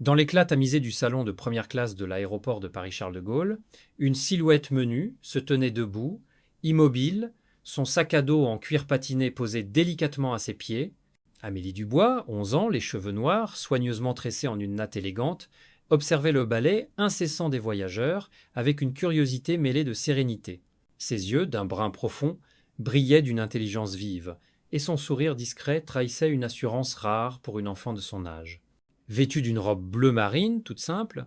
Dans l'éclat tamisé du salon de première classe de l'aéroport de Paris-Charles de Gaulle, une silhouette menue se tenait debout, immobile, son sac à dos en cuir patiné posé délicatement à ses pieds. Amélie Dubois, 11 ans, les cheveux noirs, soigneusement tressés en une natte élégante, observait le ballet incessant des voyageurs avec une curiosité mêlée de sérénité. Ses yeux, d'un brun profond, brillaient d'une intelligence vive, et son sourire discret trahissait une assurance rare pour une enfant de son âge. Vêtue d'une robe bleu marine, toute simple,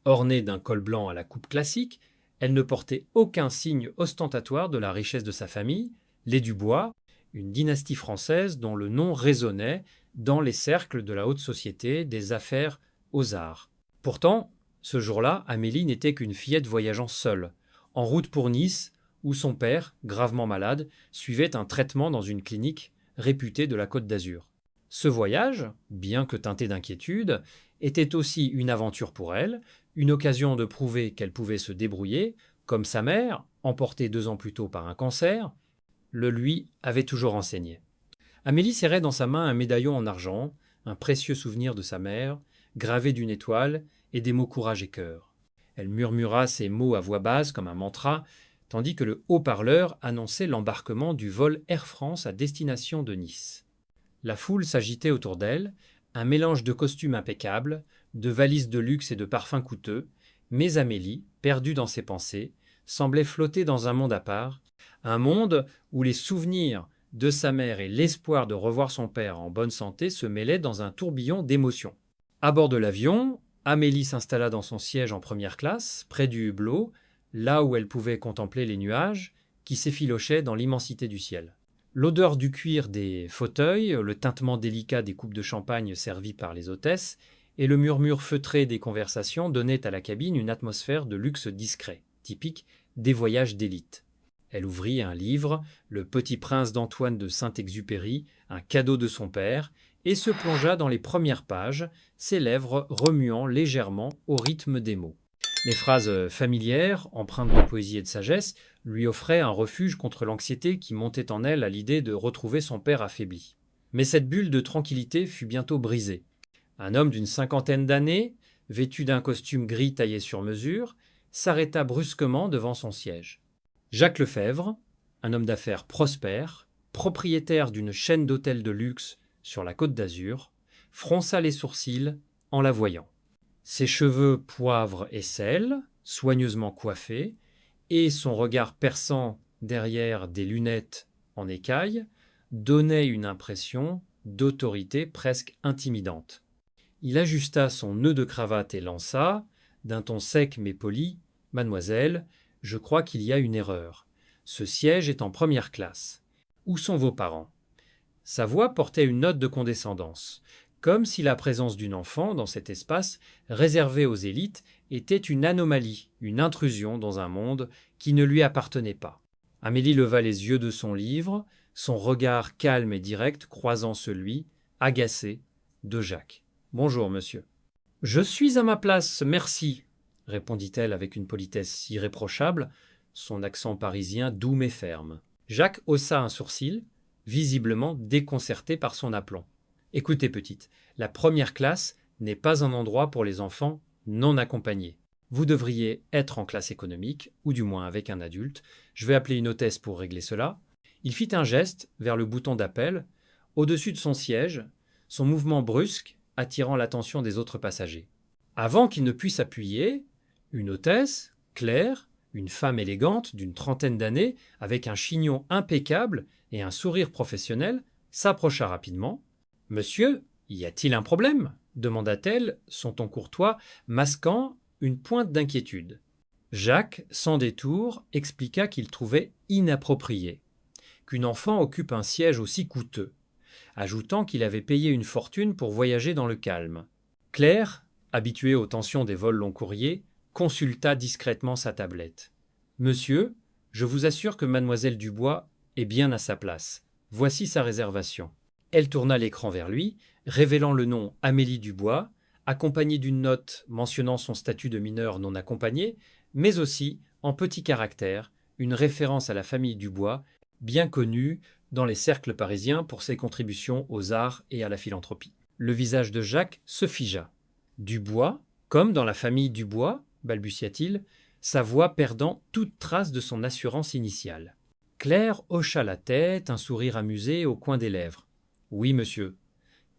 ornée d'un col blanc à la coupe classique, elle ne portait aucun signe ostentatoire de la richesse de sa famille, les Dubois, une dynastie française dont le nom résonnait dans les cercles de la haute société, des affaires aux arts. Pourtant, ce jour-là, Amélie n'était qu'une fillette voyageant seule, en route pour Nice, où son père, gravement malade, suivait un traitement dans une clinique réputée de la Côte d'Azur. Ce voyage, bien que teinté d'inquiétude, était aussi une aventure pour elle, une occasion de prouver qu'elle pouvait se débrouiller, comme sa mère, emportée 2 ans plus tôt par un cancer, le lui avait toujours enseigné. Amélie serrait dans sa main un médaillon en argent, un précieux souvenir de sa mère, gravé d'une étoile et des mots courage et cœur. Elle murmura ces mots à voix basse comme un mantra, tandis que le haut-parleur annonçait l'embarquement du vol Air France à destination de Nice. La foule s'agitait autour d'elle, un mélange de costumes impeccables, de valises de luxe et de parfums coûteux, mais Amélie, perdue dans ses pensées, semblait flotter dans un monde à part, un monde où les souvenirs de sa mère et l'espoir de revoir son père en bonne santé se mêlaient dans un tourbillon d'émotions. À bord de l'avion, Amélie s'installa dans son siège en première classe, près du hublot, là où elle pouvait contempler les nuages qui s'effilochaient dans l'immensité du ciel. L'odeur du cuir des fauteuils, le tintement délicat des coupes de champagne servies par les hôtesses et le murmure feutré des conversations donnaient à la cabine une atmosphère de luxe discret, typique des voyages d'élite. Elle ouvrit un livre, Le Petit Prince d'Antoine de Saint-Exupéry, un cadeau de son père, et se plongea dans les premières pages, ses lèvres remuant légèrement au rythme des mots. Les phrases familières, empreintes de poésie et de sagesse, lui offraient un refuge contre l'anxiété qui montait en elle à l'idée de retrouver son père affaibli. Mais cette bulle de tranquillité fut bientôt brisée. Un homme d'une cinquantaine d'années, vêtu d'un costume gris taillé sur mesure, s'arrêta brusquement devant son siège. Jacques Lefebvre, un homme d'affaires prospère, propriétaire d'une chaîne d'hôtels de luxe sur la Côte d'Azur, fronça les sourcils en la voyant. Ses cheveux poivre et sel, soigneusement coiffés, et son regard perçant derrière des lunettes en écaille, donnaient une impression d'autorité presque intimidante. Il ajusta son nœud de cravate et lança, d'un ton sec mais poli, « Mademoiselle, je crois qu'il y a une erreur. Ce siège est en première classe. Où sont vos parents ?» Sa voix portait une note de condescendance, comme si la présence d'une enfant dans cet espace réservé aux élites était une anomalie, une intrusion dans un monde qui ne lui appartenait pas. Amélie leva les yeux de son livre, son regard calme et direct croisant celui, agacé, de Jacques. « Bonjour, monsieur. »« Je suis à ma place, merci, » répondit-elle avec une politesse irréprochable, son accent parisien doux mais ferme. Jacques haussa un sourcil, visiblement déconcerté par son aplomb. « Écoutez, petite, la première classe n'est pas un endroit pour les enfants non accompagnés. Vous devriez être en classe économique, ou du moins avec un adulte. Je vais appeler une hôtesse pour régler cela. » Il fit un geste vers le bouton d'appel, au-dessus de son siège, son mouvement brusque attirant l'attention des autres passagers. Avant qu'il ne puisse appuyer, une hôtesse, Claire, une femme élégante d'une trentaine d'années, avec un chignon impeccable et un sourire professionnel, s'approcha rapidement. « Monsieur, y a-t-il un problème ?» demanda-t-elle, son ton courtois, masquant une pointe d'inquiétude. Jacques, sans détour, expliqua qu'il trouvait inapproprié qu'une enfant occupe un siège aussi coûteux, ajoutant qu'il avait payé une fortune pour voyager dans le calme. Claire, habituée aux tensions des vols long courriers, consulta discrètement sa tablette. « Monsieur, je vous assure que mademoiselle Dubois est bien à sa place. Voici sa réservation. » Elle tourna l'écran vers lui, révélant le nom Amélie Dubois, accompagnée d'une note mentionnant son statut de mineure non accompagnée, mais aussi, en petits caractères, une référence à la famille Dubois, bien connue dans les cercles parisiens pour ses contributions aux arts et à la philanthropie. Le visage de Jacques se figea. Dubois, comme dans la famille Dubois, balbutia-t-il, sa voix perdant toute trace de son assurance initiale. Claire hocha la tête, un sourire amusé au coin des lèvres. Oui, monsieur.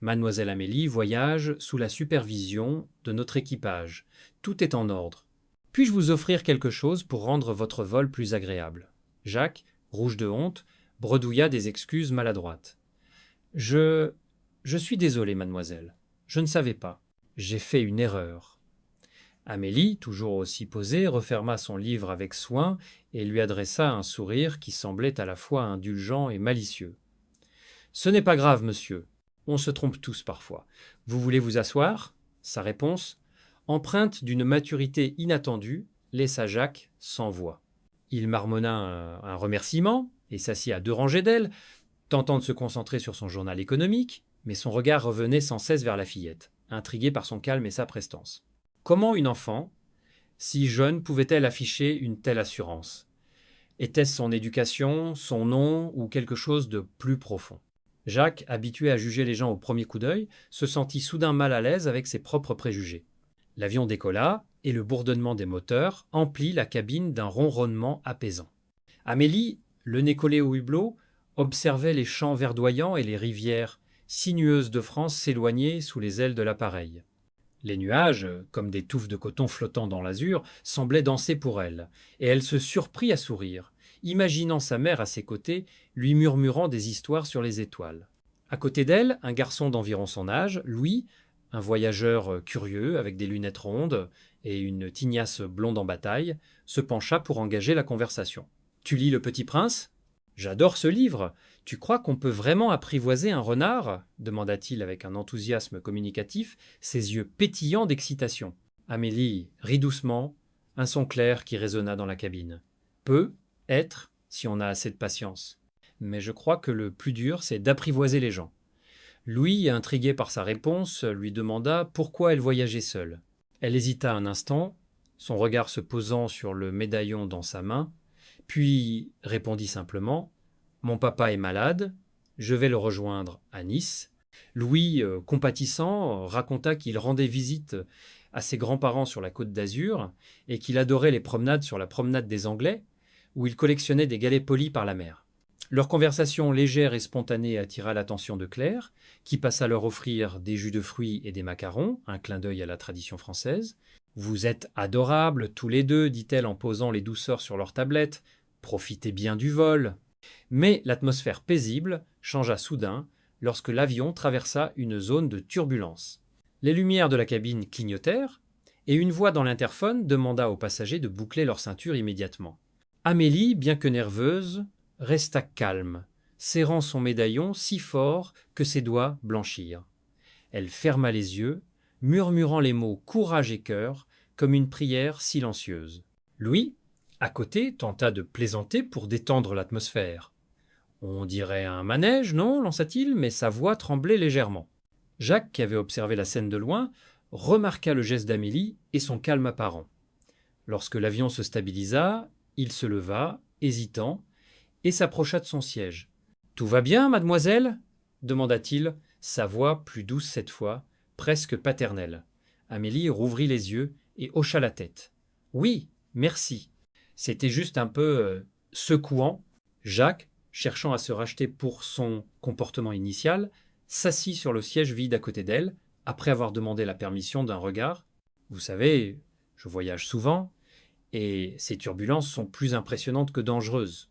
Mademoiselle Amélie voyage sous la supervision de notre équipage. Tout est en ordre. Puis-je vous offrir quelque chose pour rendre votre vol plus agréable? Jacques, rouge de honte, bredouilla des excuses maladroites. Je suis désolé, mademoiselle. Je ne savais pas. J'ai fait une erreur. Amélie, toujours aussi posée, referma son livre avec soin et lui adressa un sourire qui semblait à la fois indulgent et malicieux. « Ce n'est pas grave, monsieur. On se trompe tous parfois. Vous voulez vous asseoir ?» Sa réponse, empreinte d'une maturité inattendue, laissa Jacques sans voix. Il marmonna un remerciement et s'assit à 2 rangées d'elle, tentant de se concentrer sur son journal économique, mais son regard revenait sans cesse vers la fillette, intrigué par son calme et sa prestance. Comment une enfant, si jeune, pouvait-elle afficher une telle assurance? Était-ce son éducation, son nom ou quelque chose de plus profond? Jacques, habitué à juger les gens au premier coup d'œil, se sentit soudain mal à l'aise avec ses propres préjugés. L'avion décolla et le bourdonnement des moteurs emplit la cabine d'un ronronnement apaisant. Amélie, le nez collé au hublot, observait les champs verdoyants et les rivières sinueuses de France s'éloigner sous les ailes de l'appareil. Les nuages, comme des touffes de coton flottant dans l'azur, semblaient danser pour elle, et elle se surprit à sourire, imaginant sa mère à ses côtés, lui murmurant des histoires sur les étoiles. À côté d'elle, un garçon d'environ son âge, Louis, un voyageur curieux avec des lunettes rondes et une tignasse blonde en bataille, se pencha pour engager la conversation. « Tu lis Le Petit Prince ? J'adore ce livre. Tu crois qu'on peut vraiment apprivoiser un renard ? Demanda-t-il avec un enthousiasme communicatif, ses yeux pétillants d'excitation. Amélie rit doucement, un son clair qui résonna dans la cabine. Peut être, si on a assez de patience. Mais je crois que le plus dur, c'est d'apprivoiser les gens. Louis, intrigué par sa réponse, lui demanda pourquoi elle voyageait seule. Elle hésita un instant, son regard se posant sur le médaillon dans sa main, puis répondit simplement « Mon papa est malade, je vais le rejoindre à Nice. » Louis, compatissant, raconta qu'il rendait visite à ses grands-parents sur la Côte d'Azur et qu'il adorait les promenades sur la promenade des Anglais, où il collectionnait des galets polis par la mer. Leur conversation légère et spontanée attira l'attention de Claire, qui passa leur offrir des jus de fruits et des macarons, un clin d'œil à la tradition française. « Vous êtes adorables, tous les deux, dit-elle en posant les douceurs sur leur tablette. Profitez bien du vol. » Mais l'atmosphère paisible changea soudain lorsque l'avion traversa une zone de turbulence. Les lumières de la cabine clignotèrent, et une voix dans l'interphone demanda aux passagers de boucler leur ceinture immédiatement. Amélie, bien que nerveuse, resta calme, serrant son médaillon si fort que ses doigts blanchirent. Elle ferma les yeux, murmurant les mots courage et cœur comme une prière silencieuse. Louis, à côté, tenta de plaisanter pour détendre l'atmosphère. « On dirait un manège, non ?» lança-t-il, mais sa voix tremblait légèrement. Jacques, qui avait observé la scène de loin, remarqua le geste d'Amélie et son calme apparent. Lorsque l'avion se stabilisa, il se leva, hésitant, et s'approcha de son siège. « Tout va bien, mademoiselle ?» demanda-t-il, sa voix plus douce cette fois, presque paternelle. Amélie rouvrit les yeux et hocha la tête. « Oui, merci. » C'était juste un peu secouant. Jacques, cherchant à se racheter pour son comportement initial, s'assit sur le siège vide à côté d'elle, après avoir demandé la permission d'un regard. « Vous savez, je voyage souvent, et ces turbulences sont plus impressionnantes que dangereuses.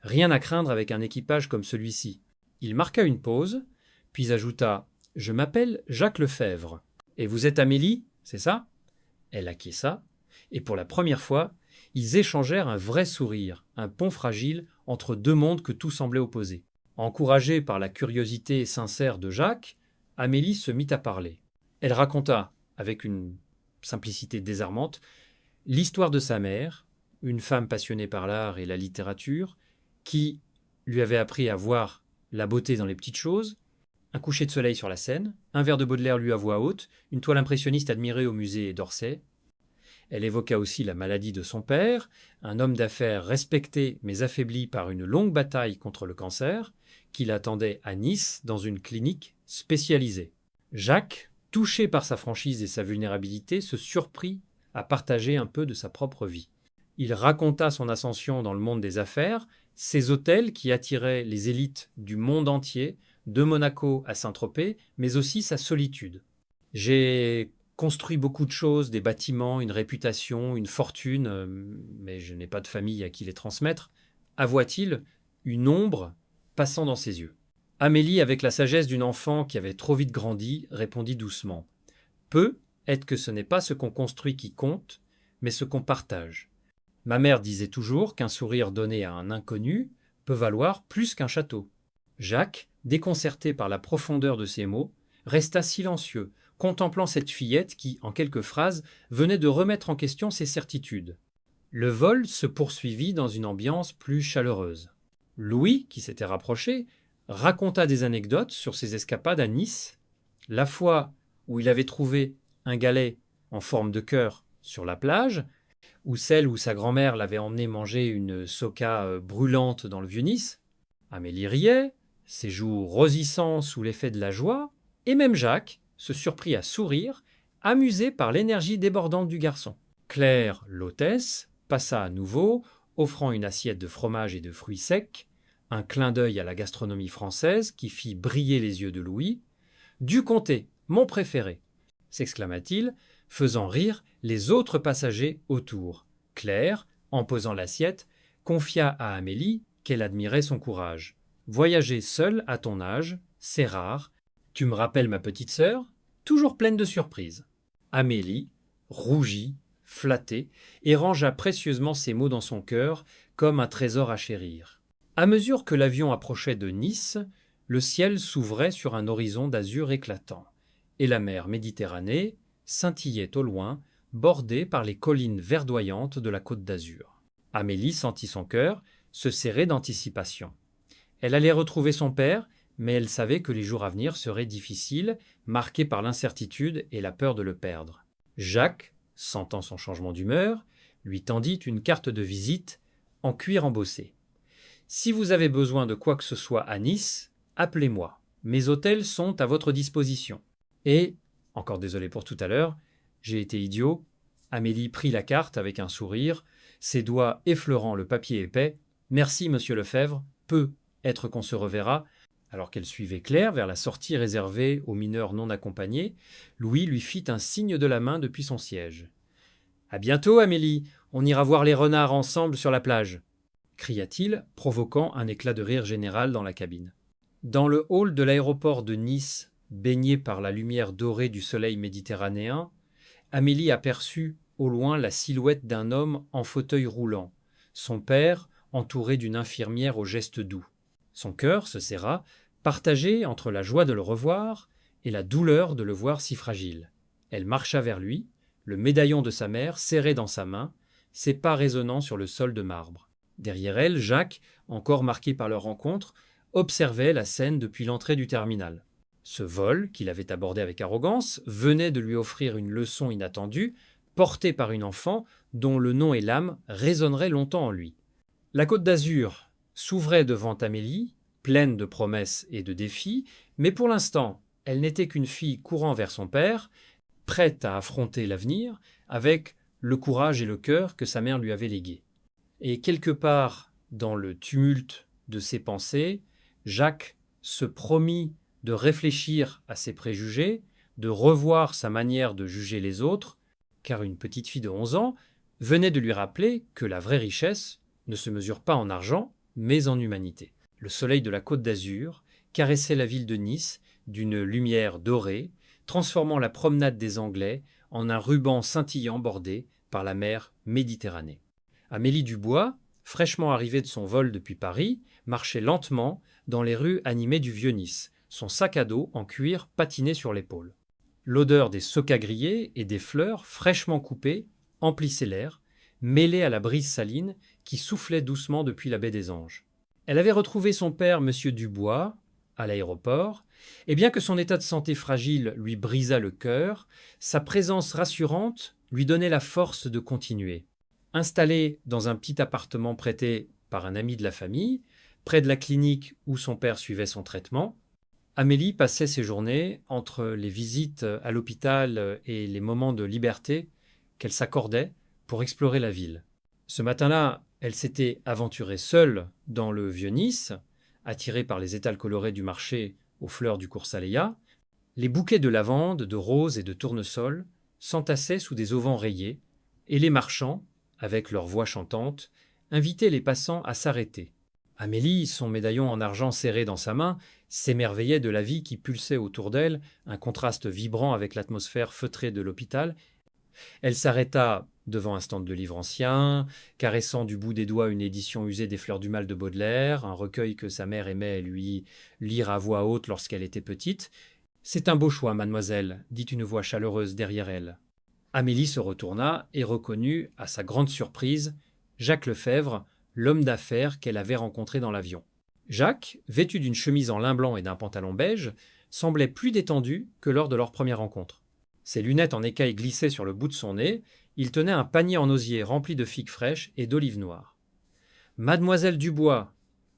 Rien à craindre avec un équipage comme celui-ci. » Il marqua une pause, puis ajouta « Je m'appelle Jacques Lefebvre. Et vous êtes Amélie, c'est ça ?» Elle acquiesça, et pour la première fois, ils échangèrent un vrai sourire, un pont fragile entre deux mondes que tout semblait opposer. Encouragée par la curiosité sincère de Jacques, Amélie se mit à parler. Elle raconta, avec une simplicité désarmante, l'histoire de sa mère, une femme passionnée par l'art et la littérature, qui lui avait appris à voir la beauté dans les petites choses, un coucher de soleil sur la Seine, un vers de Baudelaire lu à voix haute, une toile impressionniste admirée au musée d'Orsay. Elle évoqua aussi la maladie de son père, un homme d'affaires respecté mais affaibli par une longue bataille contre le cancer, qui l'attendait à Nice dans une clinique spécialisée. Jacques, touché par sa franchise et sa vulnérabilité, se surprit à partager un peu de sa propre vie. Il raconta son ascension dans le monde des affaires, ses hôtels qui attiraient les élites du monde entier, de Monaco à Saint-Tropez, mais aussi sa solitude. J'ai construit beaucoup de choses, des bâtiments, une réputation, une fortune, mais je n'ai pas de famille à qui les transmettre, avoua-t-il, une ombre passant dans ses yeux. Amélie, avec la sagesse d'une enfant qui avait trop vite grandi, répondit doucement. Peut être que ce n'est pas ce qu'on construit qui compte, mais ce qu'on partage. Ma mère disait toujours qu'un sourire donné à un inconnu peut valoir plus qu'un château. Jacques, déconcerté par la profondeur de ces mots, resta silencieux, contemplant cette fillette qui, en quelques phrases, venait de remettre en question ses certitudes. Le vol se poursuivit dans une ambiance plus chaleureuse. Louis, qui s'était rapproché, raconta des anecdotes sur ses escapades à Nice, la fois où il avait trouvé un galet en forme de cœur sur la plage, ou celle où sa grand-mère l'avait emmené manger une soca brûlante dans le Vieux-Nice. Amélie riait, ses joues rosissant sous l'effet de la joie, et même Jacques se surprit à sourire, amusé par l'énergie débordante du garçon. Claire, l'hôtesse, passa à nouveau, offrant une assiette de fromage et de fruits secs, un clin d'œil à la gastronomie française qui fit briller les yeux de Louis. Du comté, mon préféré, s'exclama-t-il, faisant rire les autres passagers autour. Claire, en posant l'assiette, confia à Amélie qu'elle admirait son courage. Voyager seule à ton âge, c'est rare. Tu me rappelles ma petite sœur, toujours pleine de surprises. Amélie rougit, flattée, et rangea précieusement ces mots dans son cœur comme un trésor à chérir. À mesure que l'avion approchait de Nice, le ciel s'ouvrait sur un horizon d'azur éclatant, et la mer Méditerranée scintillait au loin, bordée par les collines verdoyantes de la Côte d'Azur. Amélie sentit son cœur se serrer d'anticipation. Elle allait retrouver son père, mais elle savait que les jours à venir seraient difficiles, marqués par l'incertitude et la peur de le perdre. Jacques, sentant son changement d'humeur, lui tendit une carte de visite en cuir embossé. « Si vous avez besoin de quoi que ce soit à Nice, appelez-moi. Mes hôtels sont à votre disposition. » Et, encore désolé pour tout à l'heure, j'ai été idiot. Amélie prit la carte avec un sourire, ses doigts effleurant le papier épais. « Merci, monsieur Lefebvre, peut être qu'on se reverra. » Alors qu'elle suivait Claire vers la sortie réservée aux mineurs non accompagnés, Louis lui fit un signe de la main depuis son siège. « À bientôt, Amélie, on ira voir les renards ensemble sur la plage !» cria-t-il, provoquant un éclat de rire général dans la cabine. Dans le hall de l'aéroport de Nice, baigné par la lumière dorée du soleil méditerranéen, Amélie aperçut au loin la silhouette d'un homme en fauteuil roulant, son père entouré d'une infirmière au geste doux. Son cœur se serra, partagé entre la joie de le revoir et la douleur de le voir si fragile. Elle marcha vers lui, le médaillon de sa mère serré dans sa main, ses pas résonnant sur le sol de marbre. Derrière elle, Jacques, encore marqué par leur rencontre, observait la scène depuis l'entrée du terminal. Ce vol, qu'il avait abordé avec arrogance, venait de lui offrir une leçon inattendue, portée par une enfant dont le nom et l'âme résonneraient longtemps en lui. La Côte d'Azur s'ouvrait devant Amélie, pleine de promesses et de défis, mais pour l'instant, elle n'était qu'une fille courant vers son père, prête à affronter l'avenir, avec le courage et le cœur que sa mère lui avait légués. Et quelque part, dans le tumulte de ses pensées, Jacques se promit de réfléchir à ses préjugés, de revoir sa manière de juger les autres, car une petite fille de 11 ans venait de lui rappeler que la vraie richesse ne se mesure pas en argent, mais en humanité. Le soleil de la Côte d'Azur caressait la ville de Nice d'une lumière dorée, transformant la promenade des Anglais en un ruban scintillant bordé par la mer Méditerranée. Amélie Dubois, fraîchement arrivée de son vol depuis Paris, marchait lentement dans les rues animées du Vieux-Nice, son sac à dos en cuir patiné sur l'épaule. L'odeur des socas grillés et des fleurs fraîchement coupées emplissait l'air, mêlée à la brise saline qui soufflait doucement depuis la baie des Anges. Elle avait retrouvé son père, M. Dubois, à l'aéroport, et bien que son état de santé fragile lui brisât le cœur, sa présence rassurante lui donnait la force de continuer. Installé dans un petit appartement prêté par un ami de la famille, près de la clinique où son père suivait son traitement, Amélie passait ses journées entre les visites à l'hôpital et les moments de liberté qu'elle s'accordait pour explorer la ville. Ce matin-là, elle s'était aventurée seule dans le Vieux-Nice, attirée par les étals colorés du marché aux fleurs du cours Saléa. Les bouquets de lavande, de roses et de tournesols s'entassaient sous des auvents rayés, et les marchands, avec leurs voix chantantes, invitaient les passants à s'arrêter. Amélie, son médaillon en argent serré dans sa main, s'émerveillait de la vie qui pulsait autour d'elle, un contraste vibrant avec l'atmosphère feutrée de l'hôpital. Elle s'arrêta devant un stand de livres anciens, caressant du bout des doigts une édition usée des Fleurs du Mal de Baudelaire, un recueil que sa mère aimait lui lire à voix haute lorsqu'elle était petite. « C'est un beau choix, mademoiselle, dit une voix chaleureuse derrière elle. Amélie se retourna et reconnut, à sa grande surprise, Jacques Lefebvre, l'homme d'affaires qu'elle avait rencontré dans l'avion. Jacques, vêtu d'une chemise en lin blanc et d'un pantalon beige, semblait plus détendu que lors de leur première rencontre. Ses lunettes en écaille glissaient sur le bout de son nez, il tenait un panier en osier rempli de figues fraîches et d'olives noires. « Mademoiselle Dubois,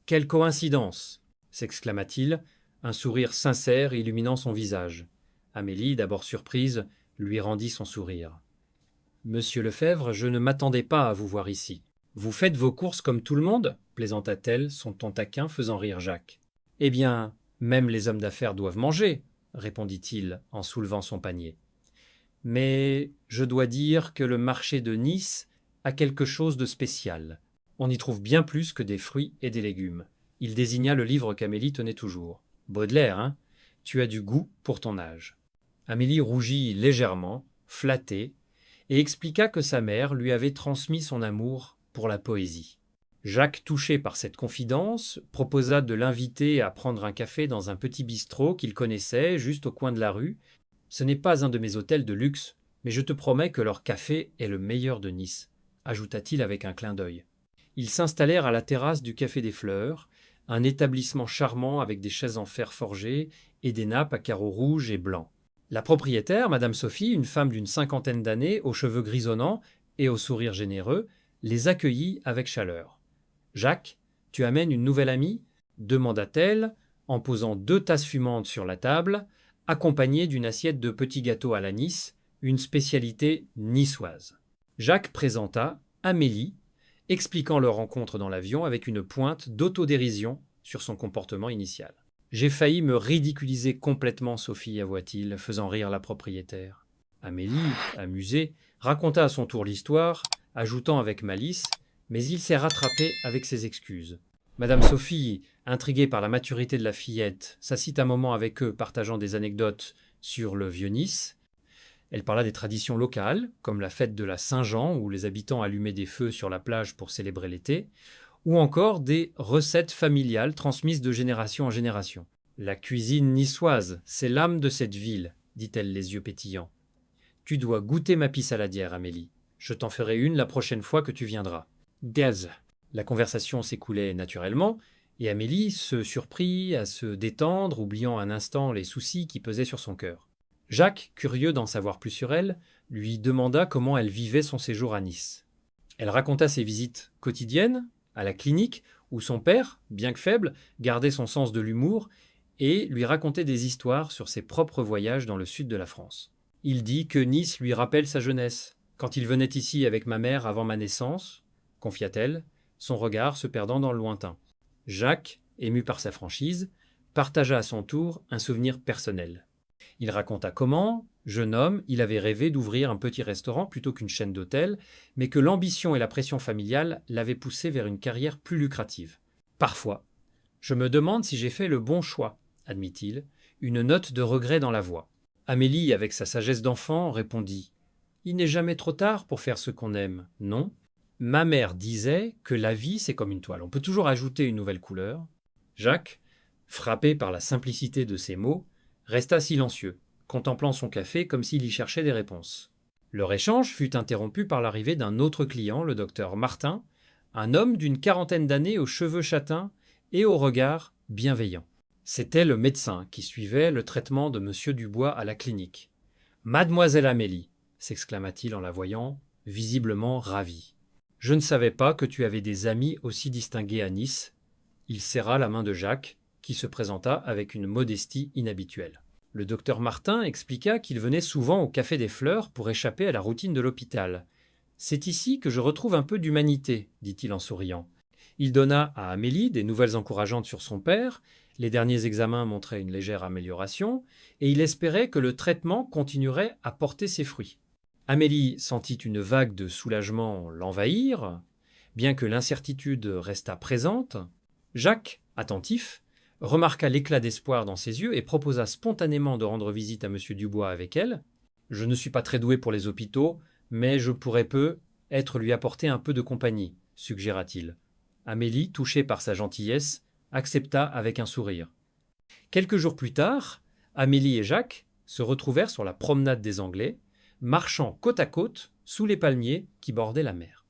quelle coïncidence !» s'exclama-t-il, un sourire sincère illuminant son visage. Amélie, d'abord surprise, lui rendit son sourire. « Monsieur Lefebvre, je ne m'attendais pas à vous voir ici. Vous faites vos courses comme tout le monde ?» plaisanta-t-elle, son ton taquin faisant rire Jacques. « Eh bien, même les hommes d'affaires doivent manger, » répondit-il en soulevant son panier. « Mais je dois dire que le marché de Nice a quelque chose de spécial. On y trouve bien plus que des fruits et des légumes. » Il désigna le livre qu'Amélie tenait toujours. « Baudelaire, hein? Tu as du goût pour ton âge. » Amélie rougit légèrement, flattée, et expliqua que sa mère lui avait transmis son amour pour la poésie. Jacques, touché par cette confidence, proposa de l'inviter à prendre un café dans un petit bistrot qu'il connaissait, juste au coin de la rue. « Ce n'est pas un de mes hôtels de luxe, mais je te promets que leur café est le meilleur de Nice, » ajouta-t-il avec un clin d'œil. Ils s'installèrent à la terrasse du Café des Fleurs, un établissement charmant avec des chaises en fer forgé et des nappes à carreaux rouges et blancs. La propriétaire, Madame Sophie, une femme d'une 50aine d'années, aux cheveux grisonnants et au sourire généreux, les accueillit avec chaleur. « Jacques, tu amènes une nouvelle amie ?» demanda-t-elle, en posant 2 tasses fumantes sur la table, accompagnées d'une assiette de petits gâteaux à l'anis, une spécialité niçoise. Jacques présenta Amélie, expliquant leur rencontre dans l'avion avec une pointe d'autodérision sur son comportement initial. « J'ai failli me ridiculiser complètement, Sophie, avoua-t-il, faisant rire la propriétaire. » Amélie, amusée, raconta à son tour l'histoire, ajoutant avec malice « Mais il s'est rattrapé avec ses excuses. » Madame Sophie, intriguée par la maturité de la fillette, s'assit un moment avec eux, partageant des anecdotes sur le Vieux-Nice. Elle parla des traditions locales, comme la fête de la Saint-Jean, où les habitants allumaient des feux sur la plage pour célébrer l'été, ou encore des recettes familiales transmises de génération en génération. « La cuisine niçoise, c'est l'âme de cette ville, » dit-elle les yeux pétillants. « Tu dois goûter ma pie saladière, Amélie. Je t'en ferai une la prochaine fois que tu viendras. » Gaz. La conversation s'écoulait naturellement, et Amélie se surprit à se détendre, oubliant un instant les soucis qui pesaient sur son cœur. Jacques, curieux d'en savoir plus sur elle, lui demanda comment elle vivait son séjour à Nice. Elle raconta ses visites quotidiennes à la clinique, où son père, bien que faible, gardait son sens de l'humour, et lui racontait des histoires sur ses propres voyages dans le sud de la France. Il dit que Nice lui rappelle sa jeunesse. Quand il venait ici avec ma mère avant ma naissance, confia-t-elle, son regard se perdant dans le lointain. Jacques, ému par sa franchise, partagea à son tour un souvenir personnel. Il raconta comment, jeune homme, il avait rêvé d'ouvrir un petit restaurant plutôt qu'une chaîne d'hôtels, mais que l'ambition et la pression familiale l'avaient poussé vers une carrière plus lucrative. Parfois, je me demande si j'ai fait le bon choix, admit-il, une note de regret dans la voix. Amélie, avec sa sagesse d'enfant, répondit « Il n'est jamais trop tard pour faire ce qu'on aime, non ? Ma mère disait que la vie, c'est comme une toile, on peut toujours ajouter une nouvelle couleur. » Jacques, frappé par la simplicité de ces mots, resta silencieux, contemplant son café comme s'il y cherchait des réponses. Leur échange fut interrompu par l'arrivée d'un autre client, le docteur Martin, un homme d'une 40aine d'années aux cheveux châtains et au regard bienveillant. C'était le médecin qui suivait le traitement de M. Dubois à la clinique. « Mademoiselle Amélie !» s'exclama-t-il en la voyant, visiblement ravi. « Je ne savais pas que tu avais des amis aussi distingués à Nice. » Il serra la main de Jacques, qui se présenta avec une modestie inhabituelle. Le docteur Martin expliqua qu'il venait souvent au Café des Fleurs pour échapper à la routine de l'hôpital. « C'est ici que je retrouve un peu d'humanité, dit-il en souriant. » Il donna à Amélie des nouvelles encourageantes sur son père, les derniers examens montraient une légère amélioration, et il espérait que le traitement continuerait à porter ses fruits. Amélie sentit une vague de soulagement l'envahir, bien que l'incertitude restât présente. Jacques, attentif, remarqua l'éclat d'espoir dans ses yeux et proposa spontanément de rendre visite à M. Dubois avec elle. « Je ne suis pas très doué pour les hôpitaux, mais je pourrais être lui apporter un peu de compagnie, suggéra-t-il. Amélie, touchée par sa gentillesse, accepta avec un sourire. Quelques jours plus tard, Amélie et Jacques se retrouvèrent sur la promenade des Anglais, marchant côte à côte sous les palmiers qui bordaient la mer.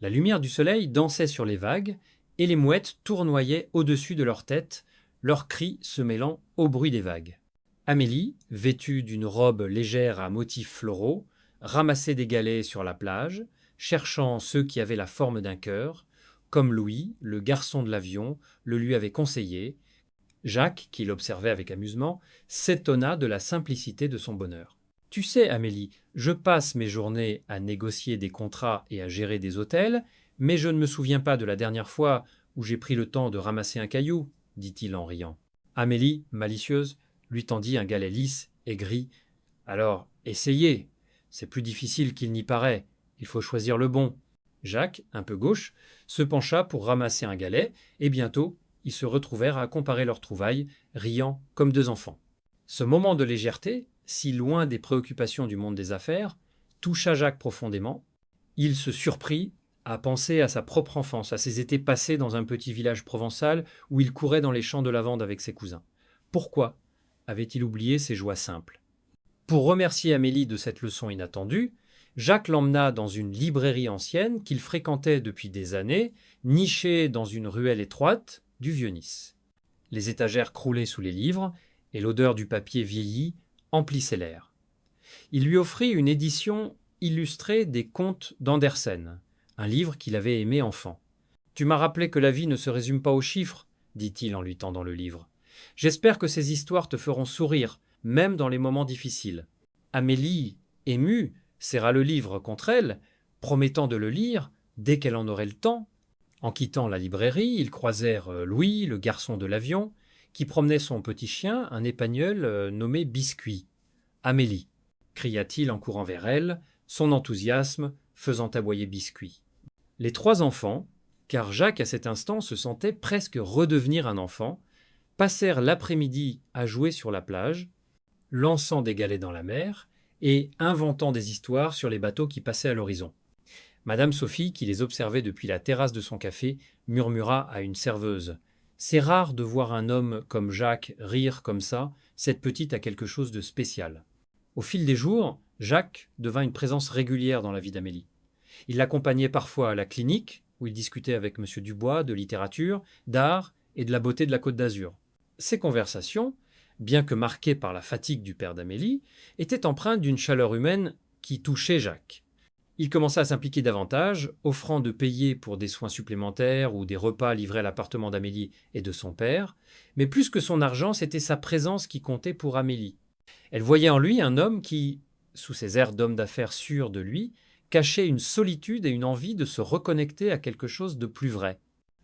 La lumière du soleil dansait sur les vagues et les mouettes tournoyaient au-dessus de leurs têtes, leurs cris se mêlant au bruit des vagues. Amélie, vêtue d'une robe légère à motifs floraux, ramassait des galets sur la plage, cherchant ceux qui avaient la forme d'un cœur, comme Louis, le garçon de l'avion, le lui avait conseillé. Jacques, qui l'observait avec amusement, s'étonna de la simplicité de son bonheur. « Tu sais, Amélie, je passe mes journées à négocier des contrats et à gérer des hôtels, mais je ne me souviens pas de la dernière fois où j'ai pris le temps de ramasser un caillou, dit-il en riant. Amélie, malicieuse, lui tendit un galet lisse et gris. « Alors, essayez. C'est plus difficile qu'il n'y paraît. Il faut choisir le bon. » Jacques, un peu gauche, se pencha pour ramasser un galet, et bientôt, ils se retrouvèrent à comparer leurs trouvailles, riant comme deux enfants. Ce moment de légèreté, si loin des préoccupations du monde des affaires, toucha Jacques profondément. Il se surprit à penser à sa propre enfance, à ses étés passés dans un petit village provençal où il courait dans les champs de lavande avec ses cousins. Pourquoi avait-il oublié ces joies simples? Pour remercier Amélie de cette leçon inattendue, Jacques l'emmena dans une librairie ancienne qu'il fréquentait depuis des années, nichée dans une ruelle étroite du Vieux-Nice. Les étagères croulaient sous les livres, et l'odeur du papier vieilli emplissait l'air. Il lui offrit une édition illustrée des contes d'Andersen, un livre qu'il avait aimé enfant. « Tu m'as rappelé que la vie ne se résume pas aux chiffres, dit-il en lui tendant le livre. J'espère que ces histoires te feront sourire, même dans les moments difficiles. » Amélie, émue, serra le livre contre elle, promettant de le lire dès qu'elle en aurait le temps. En quittant la librairie, ils croisèrent Louis, le garçon de l'avion, qui promenait son petit chien, un épagneul nommé Biscuit. « Amélie !» cria-t-il en courant vers elle, son enthousiasme faisant aboyer Biscuit. Les trois enfants, car Jacques à cet instant se sentait presque redevenir un enfant, passèrent l'après-midi à jouer sur la plage, lançant des galets dans la mer et inventant des histoires sur les bateaux qui passaient à l'horizon. Madame Sophie, qui les observait depuis la terrasse de son café, murmura à une serveuse « C'est rare de voir un homme comme Jacques rire comme ça, cette petite a quelque chose de spécial. » Au fil des jours, Jacques devint une présence régulière dans la vie d'Amélie. Il l'accompagnait parfois à la clinique, où il discutait avec M. Dubois de littérature, d'art et de la beauté de la Côte d'Azur. Ces conversations, bien que marquées par la fatigue du père d'Amélie, étaient empreintes d'une chaleur humaine qui touchait Jacques. Il commença à s'impliquer davantage, offrant de payer pour des soins supplémentaires ou des repas livrés à l'appartement d'Amélie et de son père, mais plus que son argent, c'était sa présence qui comptait pour Amélie. Elle voyait en lui un homme qui, sous ses airs d'homme d'affaires sûr de lui, cachait une solitude et une envie de se reconnecter à quelque chose de plus vrai.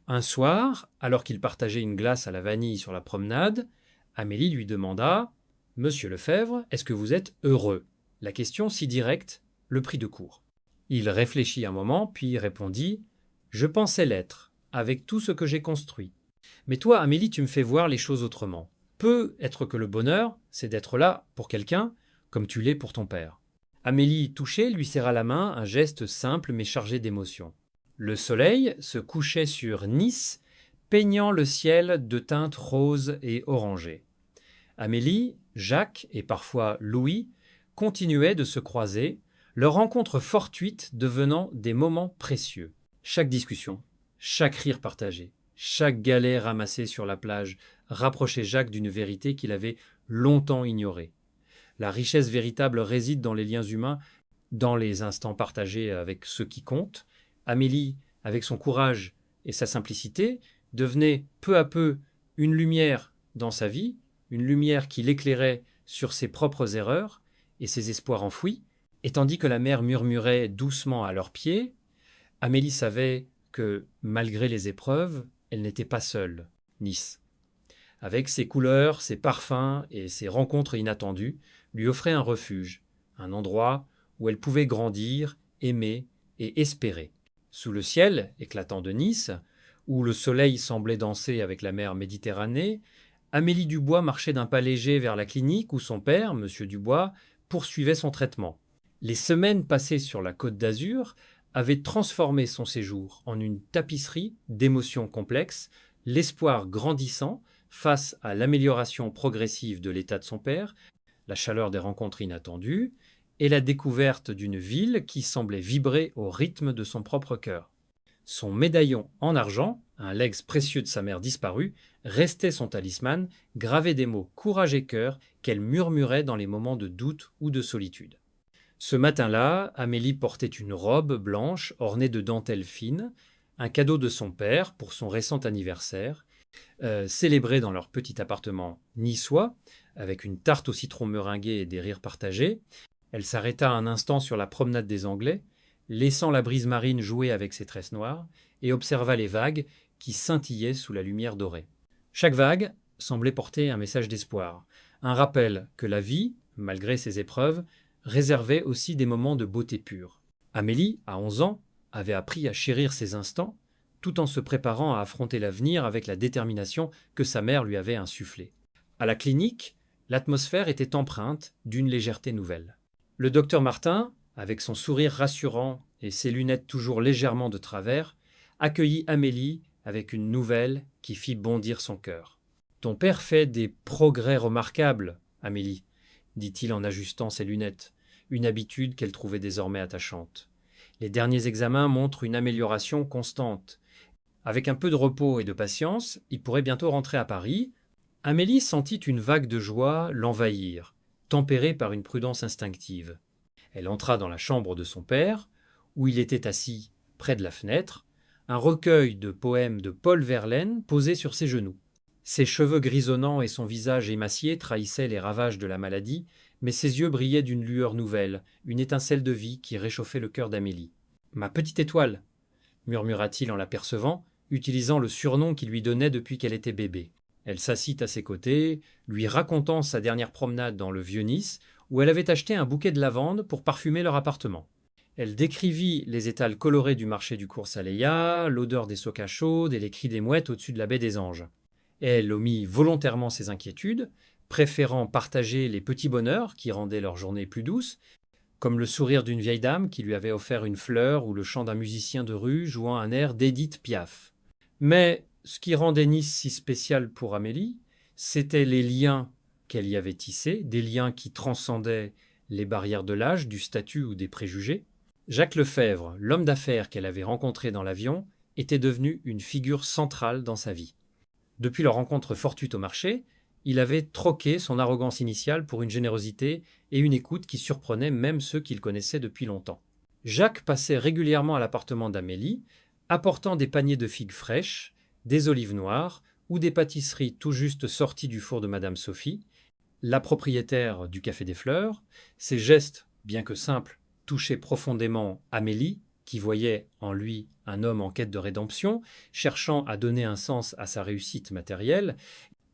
Un soir, alors qu'il partageait une glace à la vanille sur la promenade, Amélie lui demanda « Monsieur Lefebvre, est-ce que vous êtes heureux ?» La question si directe le prit de court. Il réfléchit un moment, puis répondit « Je pensais l'être, avec tout ce que j'ai construit. Mais toi, Amélie, tu me fais voir les choses autrement. Peut être que le bonheur, c'est d'être là pour quelqu'un, comme tu l'es pour ton père. » Amélie, touchée, lui serra la main, un geste simple mais chargé d'émotion. Le soleil se couchait sur Nice, peignant le ciel de teintes roses et orangées. Amélie, Jacques et parfois Louis continuaient de se croiser, leur rencontre fortuite devenant des moments précieux. Chaque discussion, chaque rire partagé, chaque galet ramassé sur la plage rapprochait Jacques d'une vérité qu'il avait longtemps ignorée. La richesse véritable réside dans les liens humains, dans les instants partagés avec ceux qui comptent. Amélie, avec son courage et sa simplicité, devenait peu à peu une lumière dans sa vie, une lumière qui l'éclairait sur ses propres erreurs et ses espoirs enfouis, et tandis que la mer murmurait doucement à leurs pieds, Amélie savait que, malgré les épreuves, elle n'était pas seule, Nice. Avec ses couleurs, ses parfums et ses rencontres inattendues, lui offrait un refuge, un endroit où elle pouvait grandir, aimer et espérer. Sous le ciel éclatant de Nice, où le soleil semblait danser avec la mer Méditerranée, Amélie Dubois marchait d'un pas léger vers la clinique où son père, M. Dubois, poursuivait son traitement. Les semaines passées sur la Côte d'Azur avaient transformé son séjour en une tapisserie d'émotions complexes, l'espoir grandissant face à l'amélioration progressive de l'état de son père, la chaleur des rencontres inattendues et la découverte d'une ville qui semblait vibrer au rythme de son propre cœur. Son médaillon en argent, un legs précieux de sa mère disparue, restait son talisman, gravé des mots courage et cœur qu'elle murmurait dans les moments de doute ou de solitude. Ce matin-là, Amélie portait une robe blanche ornée de dentelles fines, un cadeau de son père pour son récent anniversaire, célébré dans leur petit appartement niçois, avec une tarte au citron meringué et des rires partagés. Elle s'arrêta un instant sur la promenade des Anglais, laissant la brise marine jouer avec ses tresses noires, et observa les vagues qui scintillaient sous la lumière dorée. Chaque vague semblait porter un message d'espoir, un rappel que la vie, malgré ses épreuves, réservait aussi des moments de beauté pure. Amélie, à 11 ans, avait appris à chérir ces instants, tout en se préparant à affronter l'avenir avec la détermination que sa mère lui avait insufflée. À la clinique, l'atmosphère était empreinte d'une légèreté nouvelle. Le docteur Martin, avec son sourire rassurant et ses lunettes toujours légèrement de travers, accueillit Amélie avec une nouvelle qui fit bondir son cœur. « Ton père fait des progrès remarquables, Amélie, » dit-il en ajustant ses lunettes, une habitude qu'elle trouvait désormais attachante. Les derniers examens montrent une amélioration constante. Avec un peu de repos et de patience, il pourrait bientôt rentrer à Paris. Amélie sentit une vague de joie l'envahir, tempérée par une prudence instinctive. Elle entra dans la chambre de son père, où il était assis près de la fenêtre, un recueil de poèmes de Paul Verlaine posé sur ses genoux. Ses cheveux grisonnants et son visage émacié trahissaient les ravages de la maladie, mais ses yeux brillaient d'une lueur nouvelle, une étincelle de vie qui réchauffait le cœur d'Amélie. « Ma petite étoile !» murmura-t-il en l'apercevant, utilisant le surnom qu'il lui donnait depuis qu'elle était bébé. Elle s'assit à ses côtés, lui racontant sa dernière promenade dans le vieux Nice, où elle avait acheté un bouquet de lavande pour parfumer leur appartement. Elle décrivit les étals colorés du marché du cours Saléya, l'odeur des socas chaudes et les cris des mouettes au-dessus de la baie des Anges. Elle omit volontairement ses inquiétudes, préférant partager les petits bonheurs qui rendaient leur journée plus douce, comme le sourire d'une vieille dame qui lui avait offert une fleur ou le chant d'un musicien de rue jouant un air d'Édith Piaf. Mais ce qui rendait Nice si spécial pour Amélie, c'étaient les liens qu'elle y avait tissés, des liens qui transcendaient les barrières de l'âge, du statut ou des préjugés. Jacques Lefebvre, l'homme d'affaires qu'elle avait rencontré dans l'avion, était devenu une figure centrale dans sa vie. Depuis leur rencontre fortuite au marché, il avait troqué son arrogance initiale pour une générosité et une écoute qui surprenaient même ceux qu'il connaissait depuis longtemps. Jacques passait régulièrement à l'appartement d'Amélie, apportant des paniers de figues fraîches, des olives noires ou des pâtisseries tout juste sorties du four de Madame Sophie, la propriétaire du Café des Fleurs. Ces gestes, bien que simples, touchaient profondément Amélie, qui voyait en lui un homme en quête de rédemption, cherchant à donner un sens à sa réussite matérielle.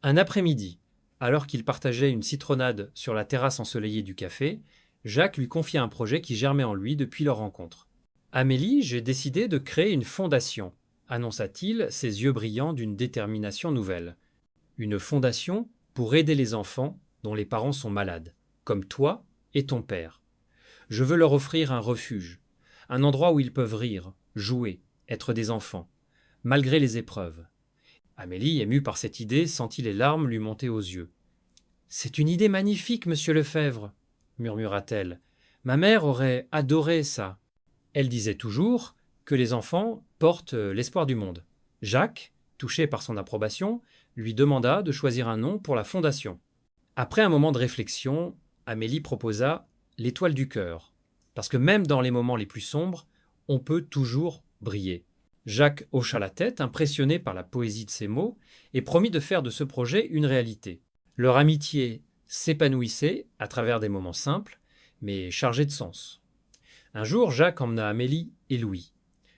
Un après-midi, alors qu'ils partageaient une citronnade sur la terrasse ensoleillée du café, Jacques lui confia un projet qui germait en lui depuis leur rencontre. « Amélie, j'ai décidé de créer une fondation », annonça-t-il, ses yeux brillants d'une détermination nouvelle. « Une fondation pour aider les enfants dont les parents sont malades, comme toi et ton père. Je veux leur offrir un refuge, un endroit où ils peuvent rire, jouer, être des enfants, malgré les épreuves. » Amélie, émue par cette idée, sentit les larmes lui monter aux yeux. « C'est une idée magnifique, monsieur Lefebvre, » murmura-t-elle. « Ma mère aurait adoré ça. » Elle disait toujours que les enfants portent l'espoir du monde. Jacques, touché par son approbation, lui demanda de choisir un nom pour la fondation. Après un moment de réflexion, Amélie proposa l'étoile du cœur, parce que même dans les moments les plus sombres, on peut toujours briller. Jacques hocha la tête, impressionné par la poésie de ces mots, et promit de faire de ce projet une réalité. Leur amitié s'épanouissait à travers des moments simples, mais chargés de sens. Un jour, Jacques emmena Amélie et Louis,